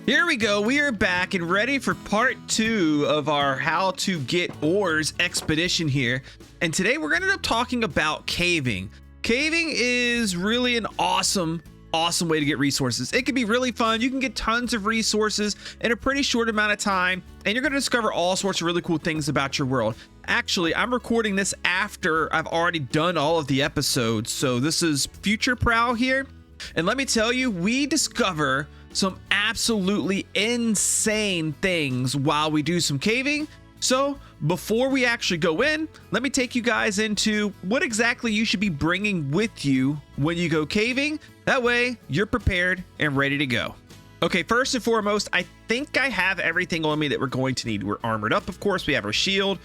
Here we go. We are back and ready for part 2 of our how to get ores expedition here. And today we're going to end up talking about caving. Caving is really an awesome way to get resources. It can be really fun. You can get tons of resources in a pretty short amount of time, and you're going to discover all sorts of really cool things about your world. Actually, I'm recording this after I've already done all of the episodes. So this is future Prowl here. And let me tell you, we discover some absolutely insane things while we do some caving. So before we actually go in, let me take you guys into what exactly you should be bringing with you when you go caving. That way you're prepared and ready to go. Okay, first and foremost, I think I have everything on me that we're going to need. We're armored up, of course. We have our shield.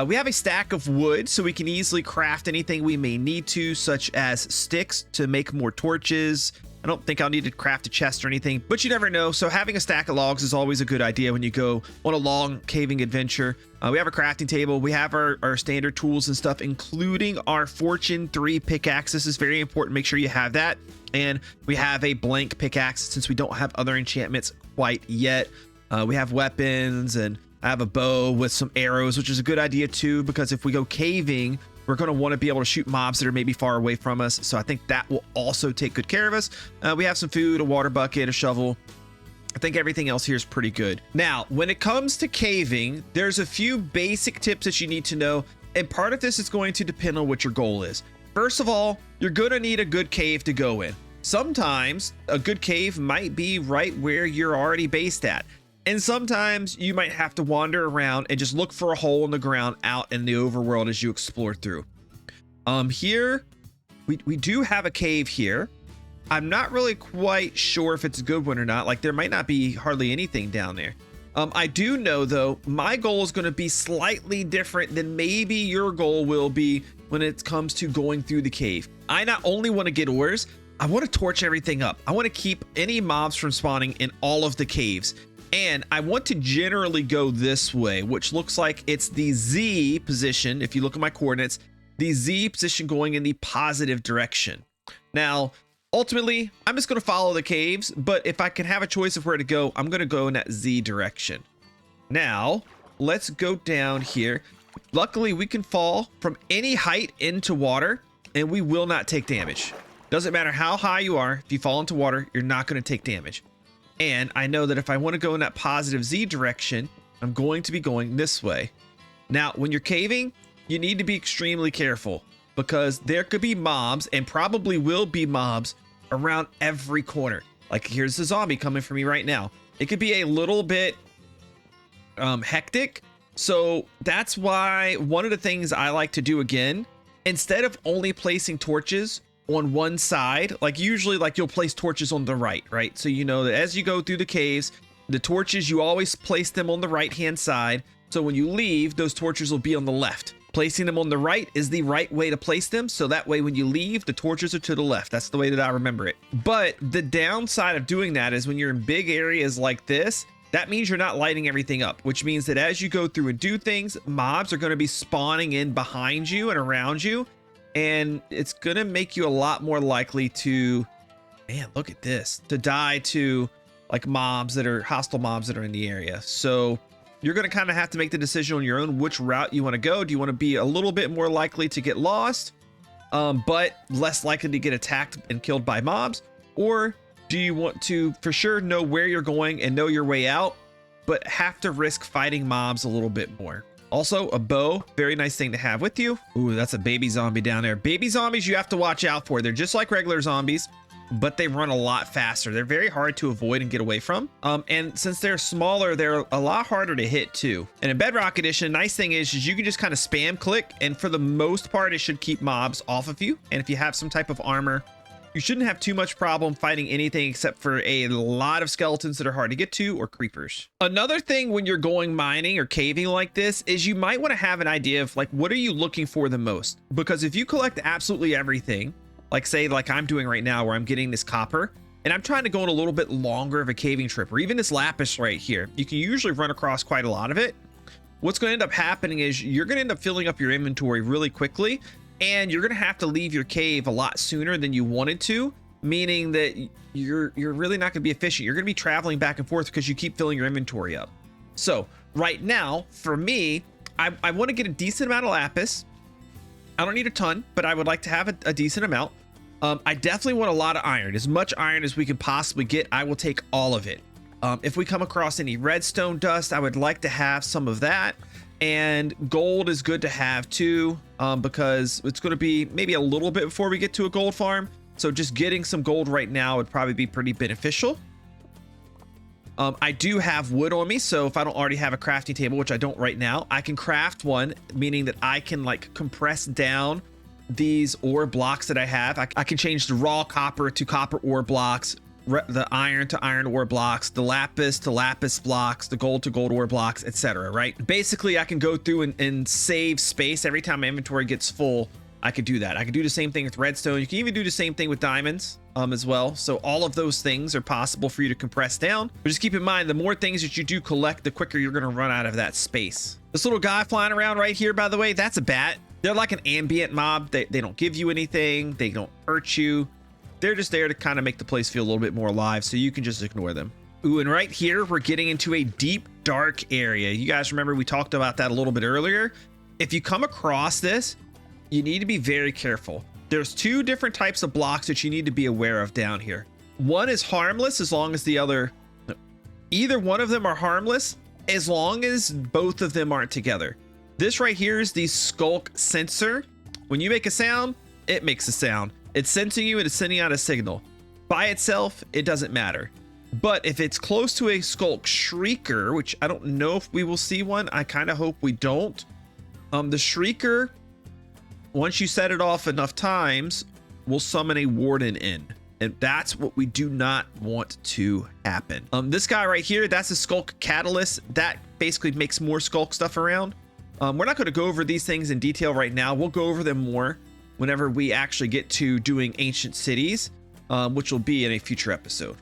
We have a stack of wood, so we can easily craft anything we may need to, such as sticks to make more torches. I don't think I'll need to craft a chest or anything, but you never know. So having a stack of logs is always a good idea when you go on a long caving adventure. We have a crafting table. We have our standard tools and stuff, including our Fortune 3 pickaxe. This is very important. Make sure you have that. And we have a blank pickaxe since we don't have other enchantments quite yet. We have weapons, and I have a bow with some arrows, which is a good idea too, because if we go caving, we're going to want to be able to shoot mobs that are maybe far away from us. So I think that will also take good care of us. We have some food, a water bucket, a shovel. I think everything else here is pretty good. Now, when it comes to caving, there's a few basic tips that you need to know. And part of this is going to depend on what your goal is. First of all, you're going to need a good cave to go in. Sometimes a good cave might be right where you're already based at. And sometimes you might have to wander around and just look for a hole in the ground out in the overworld as you explore through. Here, we do have a cave here. I'm not really quite sure if it's a good one or not. Like, there might not be hardly anything down there. I do know, though, my goal is going to be slightly different than maybe your goal will be when it comes to going through the cave. I not only want to get ores, I want to torch everything up. I want to keep any mobs from spawning in all of the caves. And I want to generally go this way, which looks like it's the Z position. If you look at my coordinates, the Z position going in the positive direction. Now, ultimately, I'm just going to follow the caves, but if I can have a choice of where to go, I'm going to go in that Z direction. Now, let's go down here. Luckily, we can fall from any height into water, and we will not take damage. Doesn't matter how high you are. If you fall into water, you're not going to take damage. And I know that if I want to go in that positive Z direction, I'm going to be going this way. Now, when you're caving, you need to be extremely careful because there could be mobs, and probably will be mobs, around every corner. Like, here's the zombie coming for me right now. It could be a little bit hectic. So that's why one of the things I like to do, again, instead of only placing torches on one side, like usually like you'll place torches on the right? So you know that as you go through the caves, the torches, you always place them on the right hand side. So when you leave, those torches will be on the left. Placing them on the right is the right way to place them. So that way when you leave, the torches are to the left. That's the way that I remember it. But the downside of doing that is when you're in big areas like this, that means you're not lighting everything up, which means that as you go through and do things, mobs are going to be spawning in behind you and around you. And it's going to make you a lot more likely to, man, look at this, to die to like mobs that are hostile mobs that are in the area. So you're going to kind of have to make the decision on your own which route you want to go. Do you want to be a little bit more likely to get lost, but less likely to get attacked and killed by mobs? Or do you want to for sure know where you're going and know your way out, but have to risk fighting mobs a little bit more? Also, a bow, very nice thing to have with you. Ooh, that's a baby zombie down there. Baby zombies you have to watch out for. They're just like regular zombies, but they run a lot faster. They're very hard to avoid and get away from. And since they're smaller, they're a lot harder to hit too. And in Bedrock Edition, nice thing is you can just kind of spam click, and for the most part, it should keep mobs off of you. And if you have some type of armor, you shouldn't have too much problem fighting anything except for a lot of skeletons that are hard to get to, or creepers. Another thing when you're going mining or caving like this is you might want to have an idea of like, what are you looking for the most? Because if you collect absolutely everything, like say like I'm doing right now where I'm getting this copper, and I'm trying to go on a little bit longer of a caving trip, or even this lapis right here, you can usually run across quite a lot of it. What's going to end up happening is you're going to end up filling up your inventory really quickly, and you're going to have to leave your cave a lot sooner than you wanted to meaning that you're really not going to be efficient. You're going to be traveling back and forth because you keep filling your inventory up. So right now, for me, I want to get a decent amount of lapis. I don't need a ton, but I would like to have a decent amount. I definitely want a lot of iron. As much iron as we can possibly get, I will take all of it. If we come across any redstone dust, I would like to have some of that. And gold is good to have too, because it's going to be maybe a little bit before we get to a gold farm. So just getting some gold right now would probably be pretty beneficial. I do have wood on me, so if I don't already have a crafting table, which I don't right now, I can craft one, meaning that I can like compress down these ore blocks that I have. I can change the raw copper to copper ore blocks, the iron to iron ore blocks, the lapis to lapis blocks, the gold to gold ore blocks, etc. Right? Basically, I can go through and save space every time my inventory gets full. I could do that. I could do the same thing with redstone. You can even do the same thing with diamonds as well. So all of those things are possible for you to compress down. But just keep in mind, the more things that you do collect, the quicker you're going to run out of that space. This little guy flying around right here, by the way, that's a bat. They're like an ambient mob. They don't give you anything. They don't hurt you. They're just there to kind of make the place feel a little bit more alive, so you can just ignore them. Ooh, and right here, we're getting into a deep, dark area. You guys remember we talked about that a little bit earlier. If you come across this, you need to be very careful. There's two different types of blocks that you need to be aware of down here. One is harmless as long as the other, either one of them are harmless as long as both of them aren't together. This right here is the skulk sensor. When you make a sound, it makes a sound. It's sensing you and it's sending out a signal. By itself, it doesn't matter. But if it's close to a skulk shrieker, which I don't know if we will see one, I kind of hope we don't. The shrieker, once you set it off enough times, will summon a warden in. And that's what we do not want to happen. This guy right here, that's a skulk catalyst. That basically makes more skulk stuff around. We're not going to go over these things in detail right now. We'll go over them more whenever we actually get to doing ancient cities, which will be in a future episode.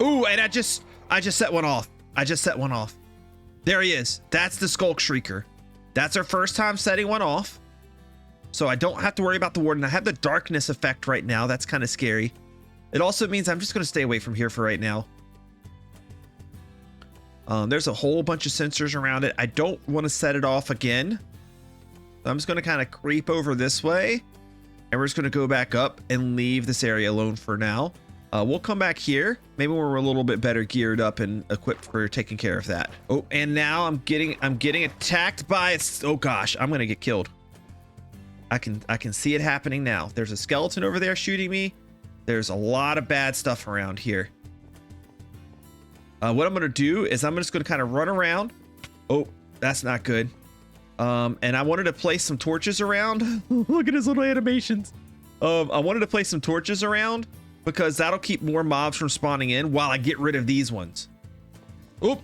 Ooh, and I just set one off. I just set one off. There he is. That's the skulk shrieker. That's our first time setting one off. So I don't have to worry about the warden. I have the darkness effect right now. That's kind of scary. It also means I'm just going to stay away from here for right now. There's a whole bunch of sensors around it. I don't want to set it off again. I'm just going to kind of creep over this way. And we're just going to go back up and leave this area alone for now. We'll come back here. Maybe when we're a little bit better geared up and equipped for taking care of that. Oh, and now I'm getting attacked by, oh gosh, I'm going to get killed. I can see it happening now. There's a skeleton over there shooting me. There's a lot of bad stuff around here. What I'm going to do is I'm just going to kind of run around. Oh, that's not good. And I wanted to place some torches around. Look at his little animations. I wanted to place some torches around because that'll keep more mobs from spawning in while I get rid of these ones. Oop.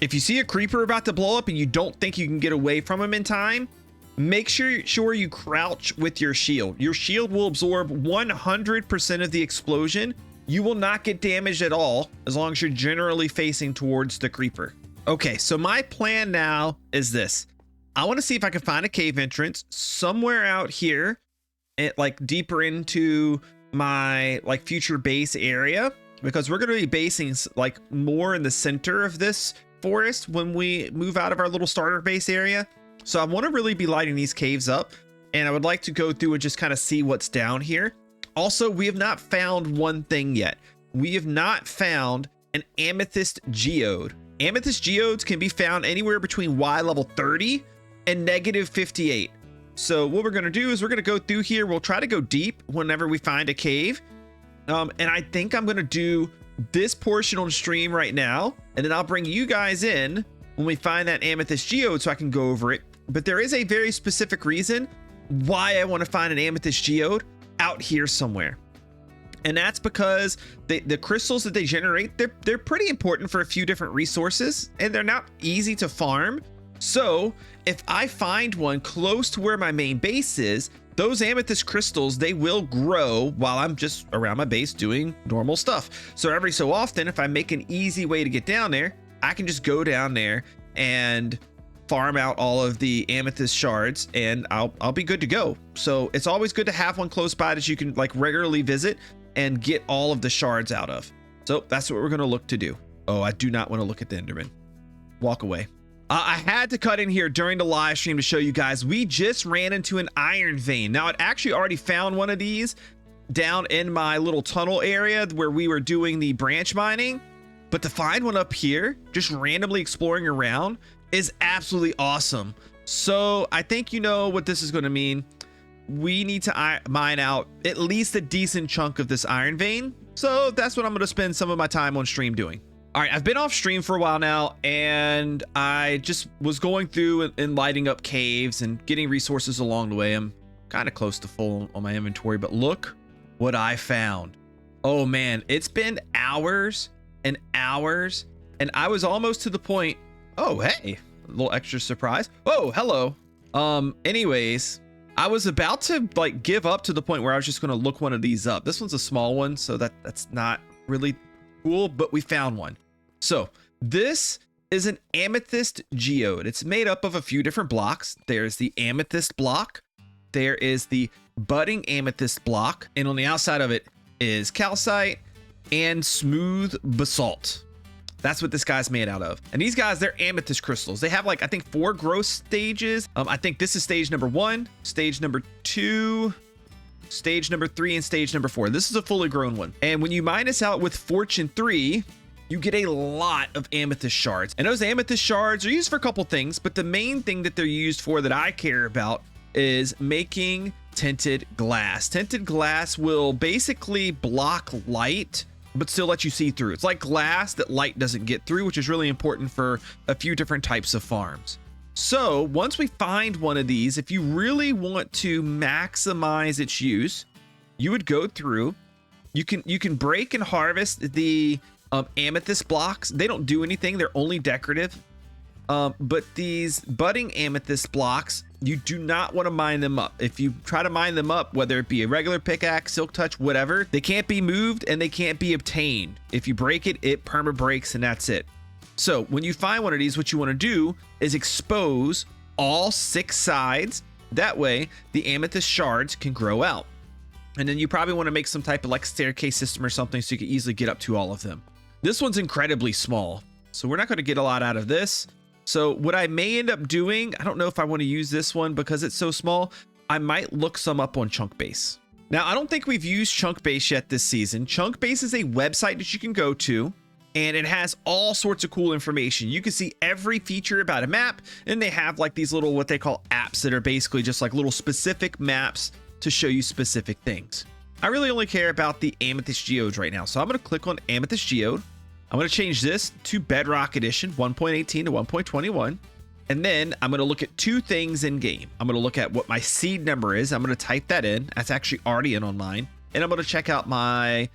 If you see a creeper about to blow up and you don't think you can get away from him in time, make sure you crouch with your shield. Your shield will absorb 100% of the explosion. You will not get damaged at all as long as you're generally facing towards the creeper. Okay, so my plan now is this. I want to see if I can find a cave entrance somewhere out here, like deeper into my like future base area, because we're going to be basing like more in the center of this forest when we move out of our little starter base area. So I want to really be lighting these caves up, and I would like to go through and just kind of see what's down here. Also, we have not found one thing yet. We have not found an amethyst geode. Amethyst geodes can be found anywhere between Y level 30 and -58. So what we're going to do is we're going to go through here. We'll try to go deep whenever we find a cave. And I think I'm going to do this portion on stream right now, and then I'll bring you guys in when we find that amethyst geode so I can go over it. But there is a very specific reason why I want to find an amethyst geode out here somewhere. And that's because the crystals that they generate, they're pretty important for a few different resources, and they're not easy to farm. So if I find one close to where my main base is, those amethyst crystals, they will grow while I'm just around my base doing normal stuff. So every so often, if I make an easy way to get down there, I can just go down there and farm out all of the amethyst shards, and I'll be good to go. So it's always good to have one close by that you can like regularly visit and get all of the shards out of. So that's what we're going to look to do. Oh, I do not want to look at the Enderman. Walk away. I had to cut in here during the live stream to show you guys, we just ran into an iron vein. Now, I'd actually already found one of these down in my little tunnel area where we were doing the branch mining, but to find one up here, just randomly exploring around, is absolutely awesome. So I think you know what this is going to mean. We need to mine out at least a decent chunk of this iron vein. So that's what I'm going to spend some of my time on stream doing. All right, I've been off stream for a while now, and I just was going through and lighting up caves and getting resources along the way. I'm kind of close to full on my inventory, but look what I found. Oh man, it's been hours and hours, and I was almost to the point. Oh, hey, a little extra surprise. Oh, hello. Anyways, I was about to like give up to the point where I was just going to look one of these up. This one's a small one, so that's not really cool, but we found one. So this is an amethyst geode. It's made up of a few different blocks. There's the amethyst block. There is the budding amethyst block. And on the outside of it is calcite and smooth basalt. That's what this guy's made out of. And these guys, they're amethyst crystals. They have like, I think 4 growth stages. I think this is stage number 1, stage number 2, stage number 3, and stage number 4. This is a fully grown one. And when you mine this out with Fortune 3, you get a lot of amethyst shards. And those amethyst shards are used for a couple things, but the main thing that they're used for that I care about is making tinted glass. Tinted glass will basically block light, but still let you see through. It's like glass that light doesn't get through, which is really important for a few different types of farms. So once we find one of these, if you really want to maximize its use, you would go through, you can break and harvest the amethyst blocks. They don't do anything. They're only decorative. But these budding amethyst blocks, you do not want to mine them up. If you try to mine them up, whether it be a regular pickaxe, silk touch, whatever, they can't be moved and they can't be obtained. If you break it, it perma breaks and that's it. So when you find one of these, what you want to do is expose all 6 sides. That way the amethyst shards can grow out. And then you probably want to make some type of like staircase system or something so you can easily get up to all of them. This one's incredibly small, so we're not going to get a lot out of this. So what I may end up doing, I don't know if I want to use this one because it's so small. I might look some up on Chunkbase. Now, I don't think we've used Chunkbase yet this season. Chunkbase is a website that you can go to, and it has all sorts of cool information. You can see every feature about a map, and they have like these little, what they call apps that are basically just like little specific maps to show you specific things. I really only care about the amethyst geodes right now. So I'm going to click on amethyst geode. I'm going to change this to Bedrock edition 1.18 to 1.21. And then I'm going to look at 2 things in game. I'm going to look at what my seed number is. I'm going to type that in. That's actually already in on mine. And I'm going to check out my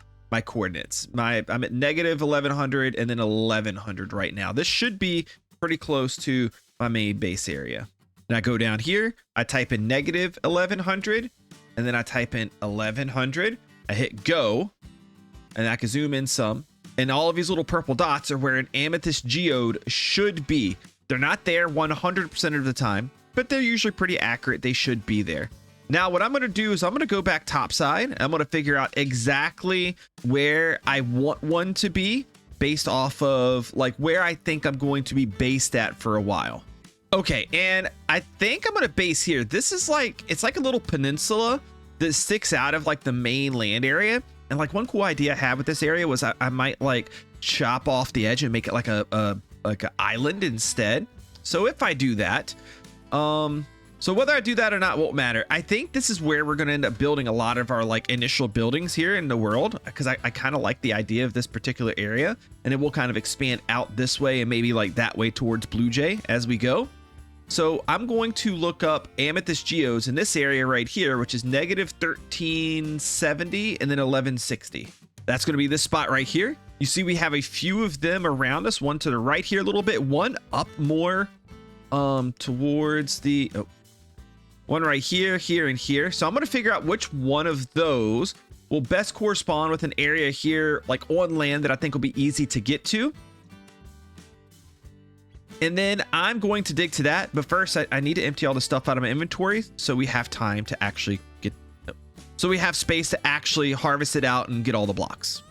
coordinates. I'm at negative 1100 and then 1100 right now. This should be pretty close to my main base area. And I go down here, I type in negative 1100, and then I type in 1100. I hit go, and I can zoom in some. And all of these little purple dots are where an amethyst geode should be. They're not there 100% of the time, but they're usually pretty accurate. They should be there. Now, what I'm going to do is I'm going to go back topside. I'm going to figure out exactly where I want one to be based off of like where I think I'm going to be based at for a while. Okay, and I think I'm going to base here. This is like, it's like a little peninsula that sticks out of like the main land area. And like one cool idea I had with this area was I might like chop off the edge and make it like a island instead. So if I do that, so whether I do that or not won't matter. I think this is where we're going to end up building a lot of our like initial buildings here in the world, because I kind of like the idea of this particular area, and it will kind of expand out this way and maybe like that way towards Blue Jay as we go. So I'm going to look up amethyst geodes in this area right here, which is negative 1370 and then 1160. That's going to be this spot right here. You see we have a few of them around us, one to the right here a little bit, one up more towards the one right here, here, and here. So I'm going to figure out which one of those will best correspond with an area here like on land that I think will be easy to get to. And then I'm going to dig to that. But first, I need to empty all the stuff out of my inventory so we have time to actually get... So we have space to actually harvest it out and get all the blocks.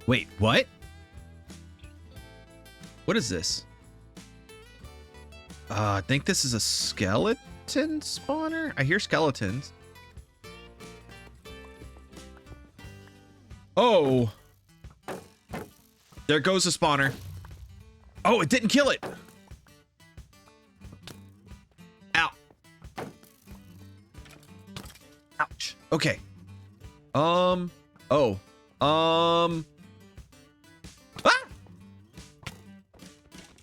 Wait, what? What is this? I think this is a skeleton spawner. I hear skeletons. Oh. There goes the spawner. Oh, it didn't kill it. Ow. Ouch. Okay. Oh. Ah!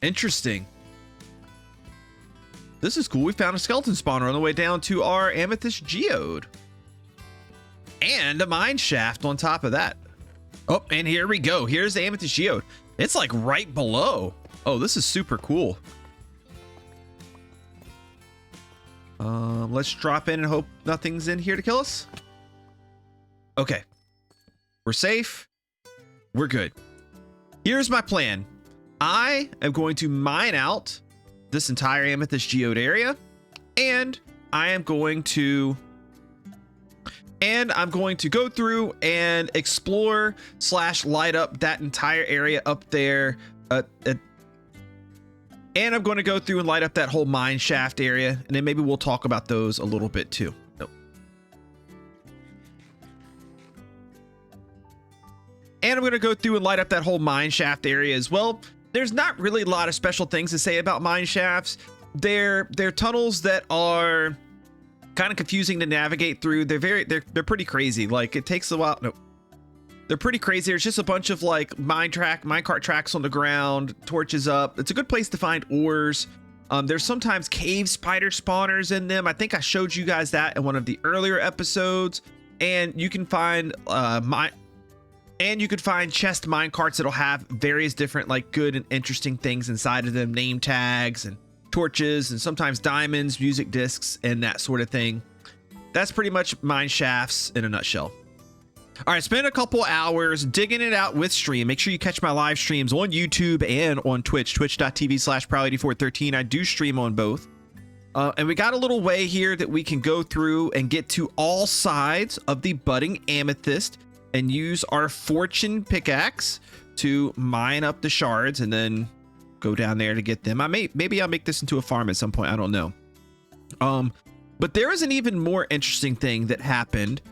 Interesting. This is cool. We found a skeleton spawner on the way down to our amethyst geode. And a mine shaft on top of that. Oh, and here we go. Here's the amethyst geode. It's like right below. Oh, this is super cool. Let's drop in and hope nothing's in here to kill us. Okay. We're safe. We're good. Here's my plan. I am going to mine out this entire amethyst geode area, and I'm going to go through and explore / light up that entire area up there. And I'm going to go through and light up that whole mine shaft area, and then maybe we'll talk about those a little bit too. Nope. And I'm going to go through and light up that whole mine shaft area as well. There's not really a lot of special things to say about mine shafts. They're tunnels that are kind of confusing to navigate through. They're pretty crazy. Like, it takes a while. No, they're pretty crazy. There's just a bunch of like minecart tracks on the ground, torches up. It's a good place to find ores. There's sometimes cave spider spawners in them. I think I showed you guys that in one of the earlier episodes. And you can find chest minecarts that'll have various different like good and interesting things inside of them, name tags and torches and sometimes diamonds, music discs, and that sort of thing. That's pretty much mine shafts in a nutshell. All right, spend a couple hours digging it out with stream. Make sure you catch my live streams on YouTube and on Twitch, twitch.tv/Prowl8413. I do stream on both. And we got a little way here that we can go through and get to all sides of the budding amethyst and use our fortune pickaxe to mine up the shards and then go down there to get them. Maybe I'll make this into a farm at some point. I don't know. But there is an even more interesting thing that happened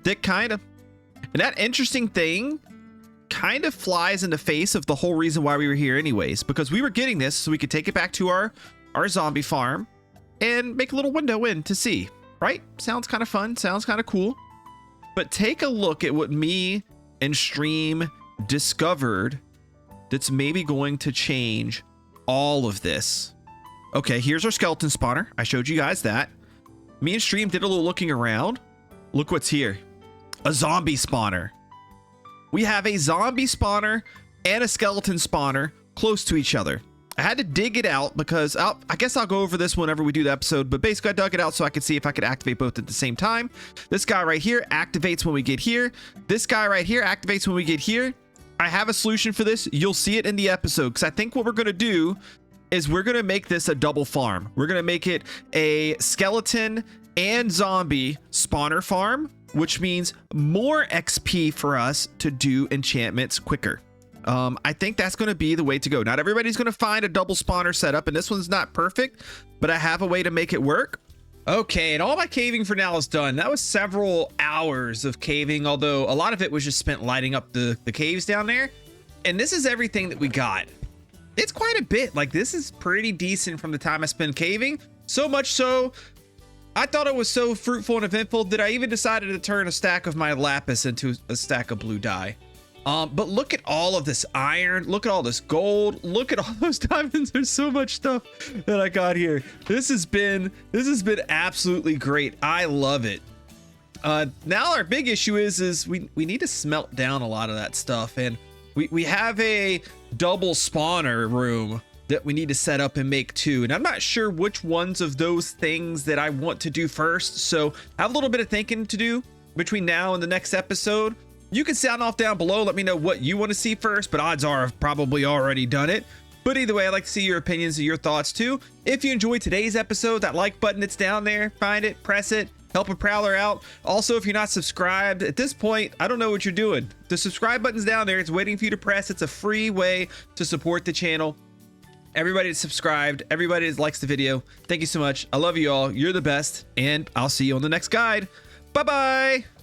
that interesting thing kind of flies in the face of the whole reason why we were here anyways, because we were getting this so we could take it back to our zombie farm and make a little window in to see, right? Sounds kind of fun. Sounds kind of cool. But take a look at what me and stream discovered that's maybe going to change all of this. Okay, here's our skeleton spawner. I showed you guys that. Me and stream did a little looking around. Look what's here. A zombie spawner. We have a zombie spawner and a skeleton spawner close to each other. I had to dig it out because I guess I'll go over this whenever we do the episode, but basically I dug it out so I could see if I could activate both at the same time. This guy right here activates when we get here. This guy right here activates when we get here. I have a solution for this. You'll see it in the episode because I think what we're going to do is we're going to make this a double farm. We're going to make it a skeleton and zombie spawner farm, which means more XP for us to do enchantments quicker. I think that's going to be the way to go. Not everybody's going to find a double spawner setup, and this one's not perfect, but I have a way to make it work. Okay, and all my caving for now is done. That was several hours of caving, although a lot of it was just spent lighting up the caves down there. And this is everything that we got. It's quite a bit. Like, this is pretty decent from the time I spent caving. So much so, I thought it was so fruitful and eventful that I even decided to turn a stack of my lapis into a stack of blue dye. But look at all of this iron. Look at all this gold. Look at all those diamonds. There's so much stuff that I got here. This has been absolutely great. I love it. Now our big issue is we need to smelt down a lot of that stuff, and we have a double spawner room that we need to set up and make too, and I'm not sure which ones of those things that I want to do first, so I have a little bit of thinking to do between now and the next episode. You can sound off down below, let me know what you want to see first, but odds are I've probably already done it. But either way, I'd like to see your opinions and your thoughts too. If you enjoyed today's episode, that like button that's down there, find it, press it, help a prowler out. Also, if you're not subscribed at this point, I don't know what you're doing. The subscribe button's down there. It's waiting for you to press. It's a free way to support the channel. Everybody that's subscribed, everybody that likes the video, thank you so much. I love you all. You're the best, and I'll see you on the next guide. Bye-bye.